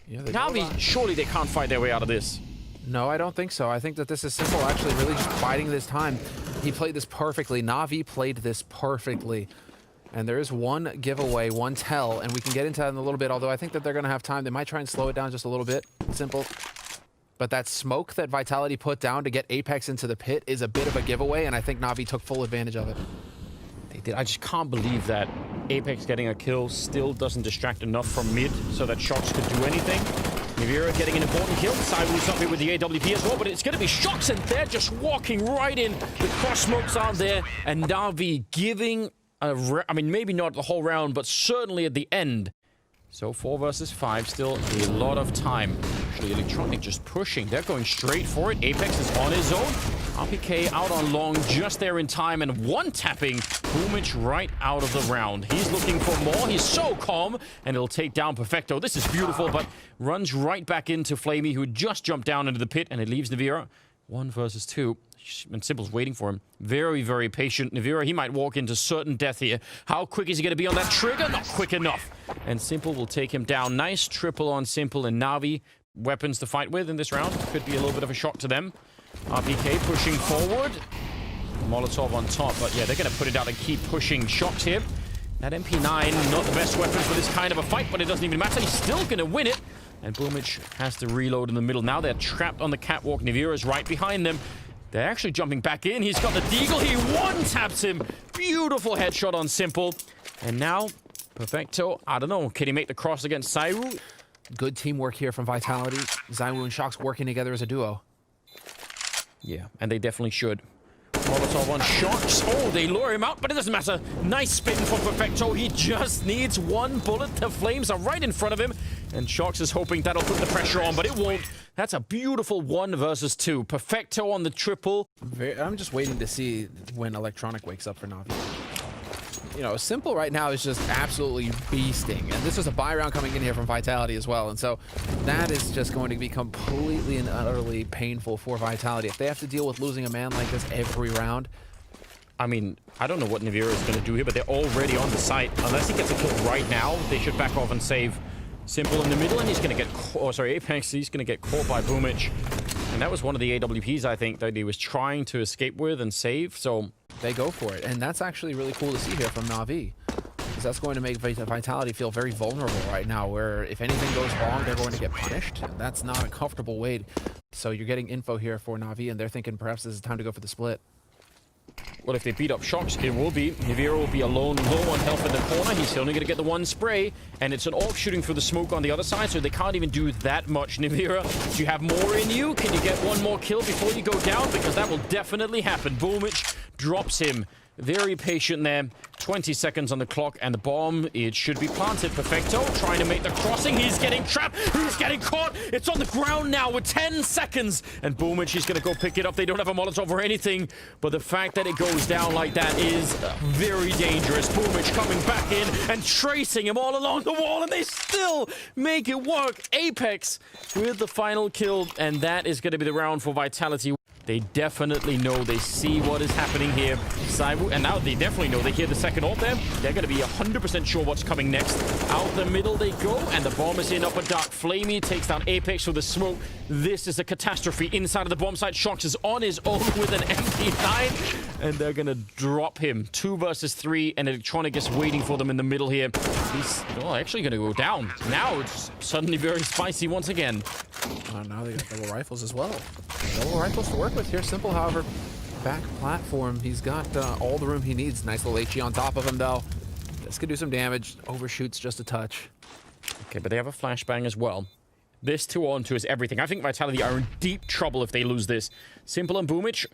Yeah, NaVi, surely they can't fight their way out of this. No, I don't think so. I think that this is Simple actually really just biding this time. He played this perfectly. NaVi played this perfectly. And there is one giveaway, one tell, and we can get into that in a little bit, although I think that they're going to have time. They might try and slow it down just a little bit. Simple. But that smoke that Vitality put down to get Apex into the pit is a bit of a giveaway, and I think NaVi took full advantage of it. They did. I just can't believe that Apex getting a kill still doesn't distract enough from mid so that Shox could do anything. NaVi getting an important kill. Cyber's up here with the AWP as well, but it's going to be Shox, and they're just walking right in. The cross smokes are there, and NaVi giving I mean, maybe not the whole round, but certainly at the end. So 4 versus 5, still a lot of time. Actually, Electronic just pushing. They're going straight for it. Apex is on his own. RPK out on long, just there in time, and one tapping Boomich right out of the round. He's looking for more. He's so calm, and it'll take down Perfecto. This is beautiful, but runs right back into Flamey, who just jumped down into the pit, and it leaves NaVi 1 versus 2. And Simple's waiting for him. Very, very patient. NaVi, he might walk into certain death here. How quick is he going to be on that trigger? Not quick enough. And Simple will take him down. Nice triple on Simple, and NaVi weapons to fight with in this round. Could be a little bit of a shock to them. RPK pushing forward. Molotov on top, but yeah, they're going to put it out and keep pushing. Shox here. That MP9, not the best weapon for this kind of a fight, but it doesn't even matter. He's still going to win it. And Boomich has to reload in the middle. Now they're trapped on the catwalk. NaVi is right behind them. They're actually jumping back in. He's got the deagle. He one-taps him. Beautiful headshot on Simple. And now, Perfecto, I don't know. Can he make the cross against Sairu? Good teamwork here from Vitality. Zaiwu and Shox working together as a duo. Yeah, and they definitely should. Molotov on Shox. Oh, they lure him out, but it doesn't matter. Nice spin for Perfecto. He just needs one bullet. The flames are right in front of him. And Shox is hoping that'll put the pressure on, but it won't. That's a beautiful 1 versus 2. Perfecto on the triple. I'm just waiting to see when Electronic wakes up for NaVi. You know, Simple right now is just absolutely beasting. And this was a buy round coming in here from Vitality as well. And so that is just going to be completely and utterly painful for Vitality. If they have to deal with losing a man like this every round. I mean, I don't know what NaVi is going to do here, but they're already on the site. Unless he gets a kill right now, they should back off and save Simple in the middle, and he's going to get... Oh, sorry, Apex, he's going to get caught by Boomich. And that was one of the AWPs, I think, that he was trying to escape with and save, so... They go for it, and that's actually really cool to see here from NaVi. Because that's going to make Vitality feel very vulnerable right now, where if anything goes wrong, they're going to get punished. And that's not a comfortable way. So you're getting info here for NaVi, and they're thinking perhaps this is time to go for the split. Well, if they beat up Shox, it will be. NaVi will be alone, low on health in the corner. He's only going to get the one spray, and it's an AWP shooting through the smoke on the other side, so they can't even do that much. NaVi, do you have more in you? Can you get one more kill before you go down? Because that will definitely happen. Boomich drops him. Very patient there. 20 seconds on the clock, and the bomb, it should be planted. Perfecto trying to make the crossing. He's getting trapped. He's getting caught. It's on the ground now with 10 seconds. And Boomich is going to go pick it up. They don't have a Molotov or anything, but the fact that it goes down like that is very dangerous. Boomich coming back in and tracing him all along the wall, and they still make it work. Apex with the final kill, and that is going to be the round for Vitality. They definitely know. They see what is happening here. ZywOo, and now they definitely know. They hear the second ult there. They're going to be 100% sure what's coming next. Out the middle they go, and the bomb is in upper dark. Flamey takes down Apex with the smoke. This is a catastrophe. Inside of the bomb site, Shox is on his own with an MP9, and they're going to drop him. 2 versus 3, and Electronic is waiting for them in the middle here. He's actually going to go down. Now it's suddenly very spicy once again. Now they got double rifles as well. Double rifles to work with here. Simple, however, back platform. He's got all the room he needs. Nice little HE on top of him, though. This could do some damage. Overshoots just a touch. Okay, but they have a flashbang as well. This 2-on-2 is everything. I think Vitality are in deep trouble if they lose this. Simple and Boomich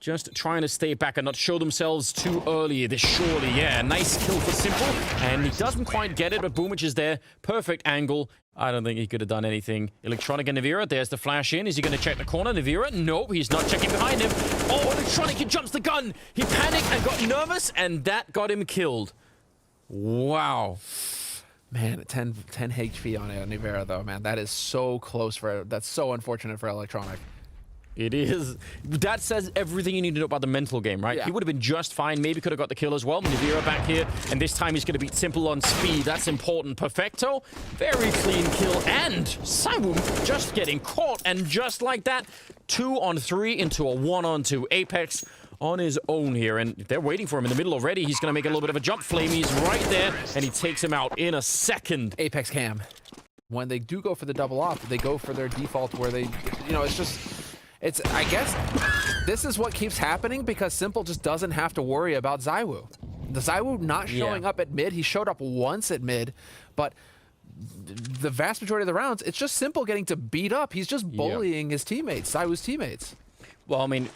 just trying to stay back and not show themselves too early. This surely, yeah, nice kill for Simple. And he doesn't quite get it, but Boomich is there. Perfect angle. I don't think he could have done anything. Electronic and NaVi, there's the flash in. Is he going to check the corner? NaVi, no, he's not checking behind him. Oh, Electronic, he jumps the gun. He panicked and got nervous, and that got him killed. Wow. Man, 10 HP on NaVi, though, man. That is so close for... That's so unfortunate for Electronic. It is. That says everything you need to know about the mental game, right? Yeah. He would have been just fine. Maybe could have got the kill as well. NaVi back here, and this time he's going to beat Simple on speed. That's important. Perfecto. Very clean kill. And ZywOo just getting caught. And just like that, 2-on-3 into a 1-on-2. Apex on his own here, and they're waiting for him in the middle already. He's going to make a little bit of a jump. Flamey's right there, and he takes him out in a second. Apex cam. When they do go for the double off, they go for their default where they, it's just... I guess this is what keeps happening because Simple just doesn't have to worry about ZywOo. The ZywOo not showing up at mid, he showed up once at mid, but the vast majority of the rounds, it's just Simple getting to beat up. He's just bullying his teammates, ZywOo's teammates. Well, I mean,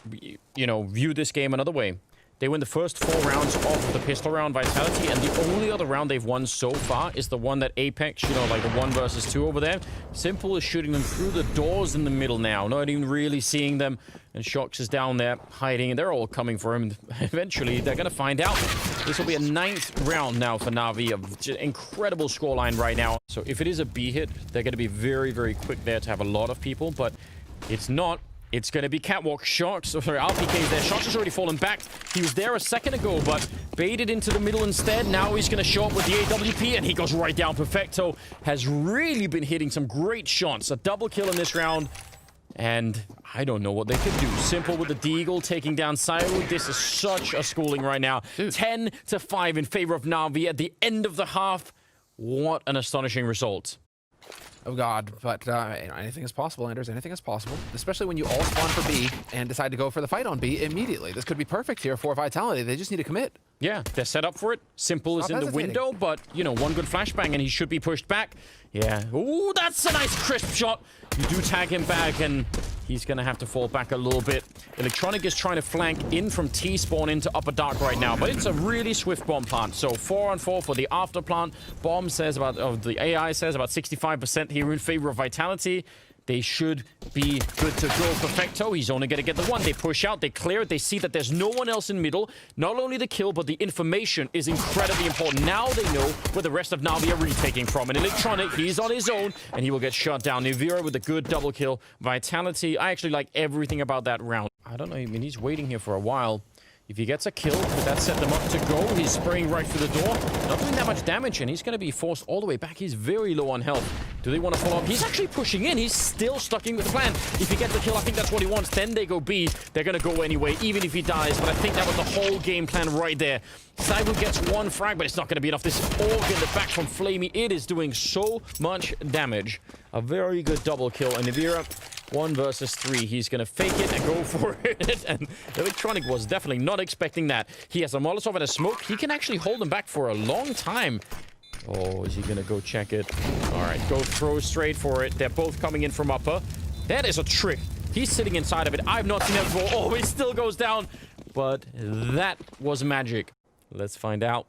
view this game another way. They win the first 4 rounds of the pistol round Vitality, and the only other round they've won so far is the one that Apex, like the 1 versus 2 over there. Simple is shooting them through the doors in the middle now, not even really seeing them. And Shox is down there hiding, and they're all coming for him. Eventually, they're going to find out. This will be a 9th round now for NaVi, an incredible scoreline right now. So if it is a B hit, they're going to be very, very quick there to have a lot of people, but it's not. It's going to be Catwalk. Shox, sorry, RPK's there. Shox has already fallen back. He was there a second ago, but baited into the middle instead. Now he's going to show up with the AWP, and he goes right down. Perfecto has really been hitting some great shots. A double kill in this round, and I don't know what they could do. Simple with the Deagle taking down ZywOo. This is such a schooling right now. 10-5 in favor of NaVi at the end of the half. What an astonishing result. Oh God, but anything is possible, Anders. Anything is possible, especially when you all spawn for B and decide to go for the fight on B immediately. This could be perfect here for Vitality. They just need to commit. Yeah, they're set up for it. Simple is in the window, but, one good flashbang and he should be pushed back. Yeah. Ooh, that's a nice crisp shot. You do tag him back, and he's going to have to fall back a little bit. Electronic is trying to flank in from T-spawn into upper dark right now, but it's a really swift bomb plant. So 4-on-4 for the after plant. Bomb says the AI says about 65% here in favor of Vitality. They should be good to go. Perfecto, he's only going to get the 1. They push out, they clear it, they see that there's no one else in middle. Not only the kill, but the information is incredibly important. Now they know where the rest of NaVi are retaking from. And Electronic, he's on his own, and he will get shut down. NaVi with a good double kill. Vitality, I actually like everything about that round. I don't know, I mean, he's waiting here for a while. If he gets a kill, that set them up to go. He's spraying right through the door. Not doing that much damage, and he's going to be forced all the way back. He's very low on health. Do they want to follow up? He's actually pushing in. He's still sticking with the plan. If he gets the kill, I think that's what he wants. Then they go B. They're going to go anyway, even if he dies. But I think that was the whole game plan right there. ZywOo gets 1 frag, but it's not going to be enough. This org in the back from Flamey, it is doing so much damage. A very good double kill. And NaVi, 1 versus 3. He's going to fake it and go for it. And Electronic was definitely not expecting that. He has a Molotov and a smoke. He can actually hold them back for a long time. Oh, is he going to go check it? All right, go throw straight for it. They're both coming in from upper. That is a trick. He's sitting inside of it. I've not seen that before. Oh, he still goes down. But that was magic. Let's find out.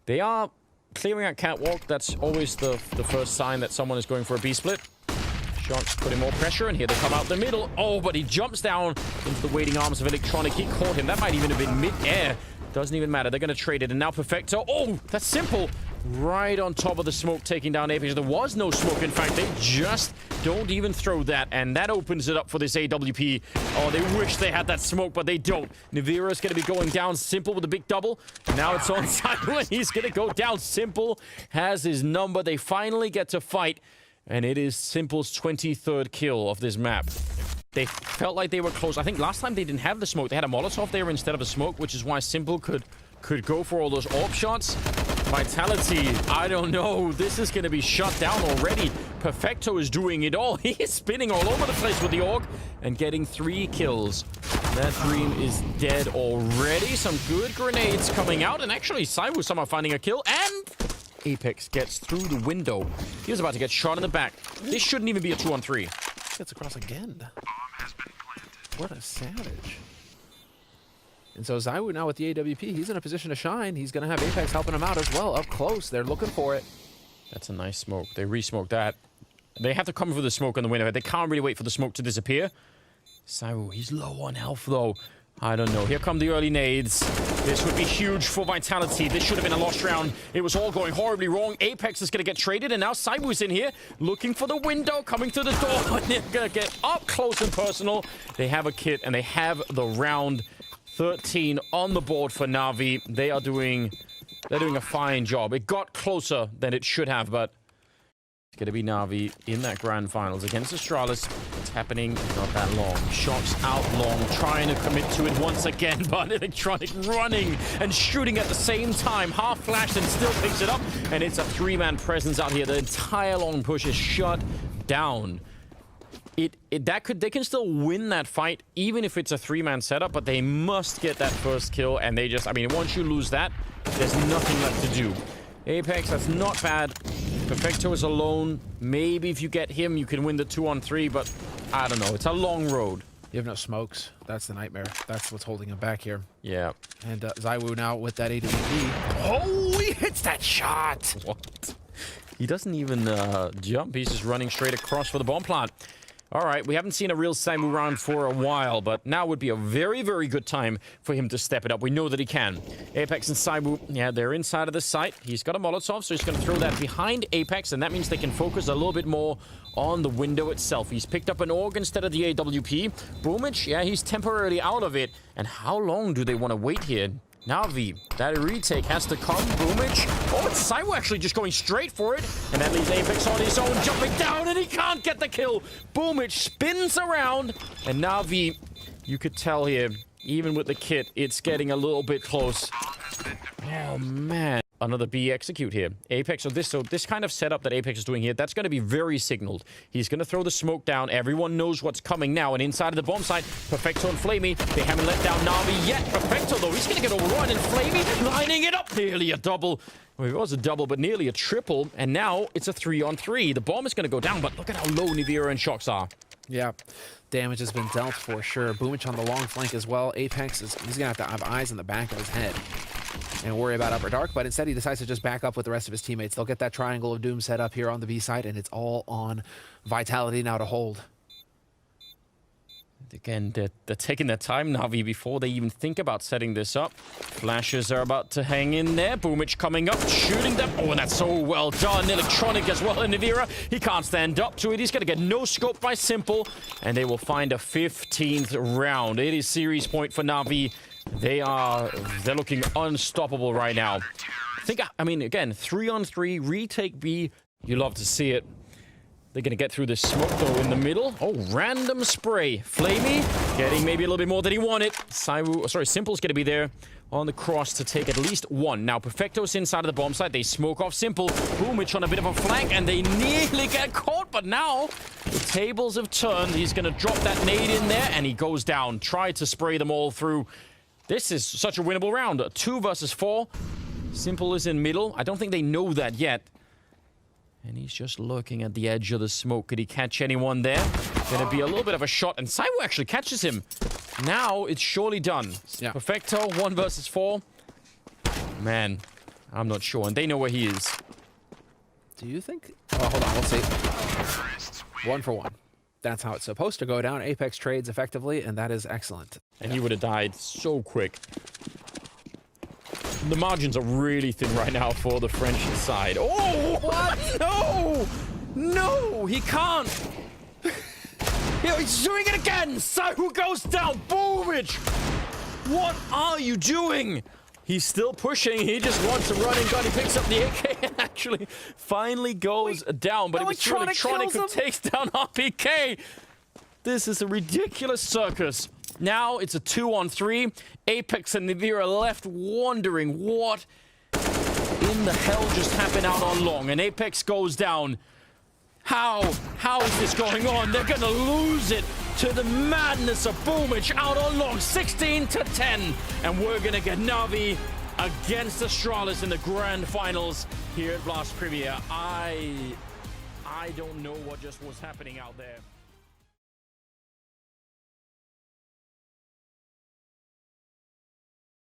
They are clearing out Catwalk. That's always the first sign that someone is going for a B-split. Shox putting more pressure, and here they come out the middle. Oh, but he jumps down into the waiting arms of Electronic. He caught him. That might even have been mid-air. Doesn't even matter. They're going to trade it. And now Perfecto. Oh, that's Simple. right on top of the smoke, taking down Apex. There was no smoke. In fact, they just don't even throw that, and that opens it up for this AWP. Oh, they wish they had that smoke, but they don't. NaVi is going to be going down. Simple with a big double. Now it's on Simon. He's going to go down. Simple has his number. They finally get to fight, and it is Simple's 23rd kill of this map. They felt like they were close. I think last time they didn't have the smoke. They had a Molotov there instead of a smoke, which is why Simple could go for all those AWP shots. Vitality, I don't know. This is going to be shut down already. Perfecto is doing it all. He is spinning all over the place with the AUG and getting 3 kills. That dream is dead already. Some good grenades coming out. And actually, Saiwu somehow finding a kill. And Apex gets through the window. He was about to get shot in the back. This shouldn't even be a 2-on-3. Gets across again. What a savage. And so Zaiwu now with the AWP, he's in a position to shine. He's going to have Apex helping him out as well. Up close, they're looking for it. That's a nice smoke. They re-smoked that. They have to come for the smoke on the window. They can't really wait for the smoke to disappear. Zaiwu, he's low on health though. I don't know. Here come the early nades. This would be huge for Vitality. This should have been a lost round. It was all going horribly wrong. Apex is going to get traded, and now Saiwu's in here looking for the window, coming through the door. They're going to get up close and personal. They have a kit, and they have the round 13 on the board for NaVi. They're doing a fine job. It got closer than it should have, but it's going to be NaVi in that grand finals against Astralis. It's happening not that long. Shots out long, trying to commit to it once again, but Electronic running and shooting at the same time. Half flashed and still picks it up, and it's a 3-man presence out here. The entire long push is shut down. They can still win that fight, even if it's a 3-man setup, but they must get that first kill, and they just, I mean, once you lose that, there's nothing left to do. Apex, that's not bad. Perfecto is alone. Maybe if you get him, you can win the 2-on-3, but I don't know. It's a long road. You have no smokes. That's the nightmare. That's what's holding him back here. Yeah. And Zaiwu now with that AWP. Oh, he hits that shot! What? He doesn't even jump. He's just running straight across for the bomb plant. All right, we haven't seen a real Saiwu round for a while, but now would be a very, very good time for him to step it up. We know that he can. Apex and Saiwu, yeah, they're inside of the site. He's got a Molotov, so he's going to throw that behind Apex, and that means they can focus a little bit more on the window itself. He's picked up an AUG instead of the AWP. Boomich, yeah, he's temporarily out of it. And how long do they want to wait here? NaVi, that retake has to come. Boomich. Oh, it's Saiwu actually just going straight for it. And that leaves Apex on his own, jumping down, and he can't get the kill. Boomich spins around. And NaVi, you could tell here, even with the kit, it's getting a little bit close. Oh, man. Another B execute here. Apex, so this kind of setup that Apex is doing here, that's going to be very signaled. He's going to throw the smoke down. Everyone knows what's coming now. And inside of the bomb site, Perfecto and Flamey, they haven't let down NaVi yet. Perfecto, though, he's going to get overrun, and Flamey lining it up. Nearly a double. Well, it was a double, but nearly a triple. And now it's a 3-on-3. The bomb is going to go down, but look at how low NaVi and Shox are. Yeah, damage has been dealt for sure. Boomich on the long flank as well. Apex, he's going to have eyes in the back of his head and worry about Upper Dark, but instead he decides to just back up with the rest of his teammates. They'll get that Triangle of Doom set up here on the B side, and it's all on Vitality now to hold. Again, they're taking their time, NaVi, before they even think about setting this up. Flashes are about to hang in there. Boomich coming up, shooting them. Oh, and that's so well done. Electronic as well in NaVi. He can't stand up to it. He's going to get no scope by Simple, and they will find a 15th round. It is series point for NaVi. They're looking unstoppable right now. I mean, again, 3-on-3, retake B. You love to see it. They're going to get through this smoke, though, in the middle. Oh, random spray. Flamey getting maybe a little bit more than he wanted. Simple's going to be there on the cross to take at least one. Now, Perfecto's inside of the bomb site. They smoke off Simple. Boomich on a bit of a flank, and they nearly get caught. But now, the tables have turned. He's going to drop that nade in there, and he goes down. Tried to spray them all through. This is such a winnable round. 2 versus 4. Simple is in middle. I don't think they know that yet. And he's just looking at the edge of the smoke. Could he catch anyone there? Gonna be a little bit of a shot. And Saiwu actually catches him. Now it's surely done. Yeah. Perfecto, 1 versus 4. Man, I'm not sure. And they know where he is. Do you think? Oh, hold on. We'll see. 1 for 1. That's how it's supposed to go down. Apex trades effectively, and that is excellent. And he would have died so quick. The margins are really thin right now for the French side. Oh, what? No! No, he can't. He's doing it again. Sahu goes down. Boomage. What are you doing? He's still pushing. He just wants a running gun. He picks up the AK and actually finally goes down. But it was Electronic who takes down RPK. This is a ridiculous circus. Now it's a 2-on-3. Apex and NaVi are left wondering what in the hell just happened out on long. And Apex goes down. How is this going on? They're gonna lose it to the madness of Boomage out on long, 16-10. And we're gonna get NaVi against Astralis in the grand finals here at Blast Premier. I don't know what just was happening out there.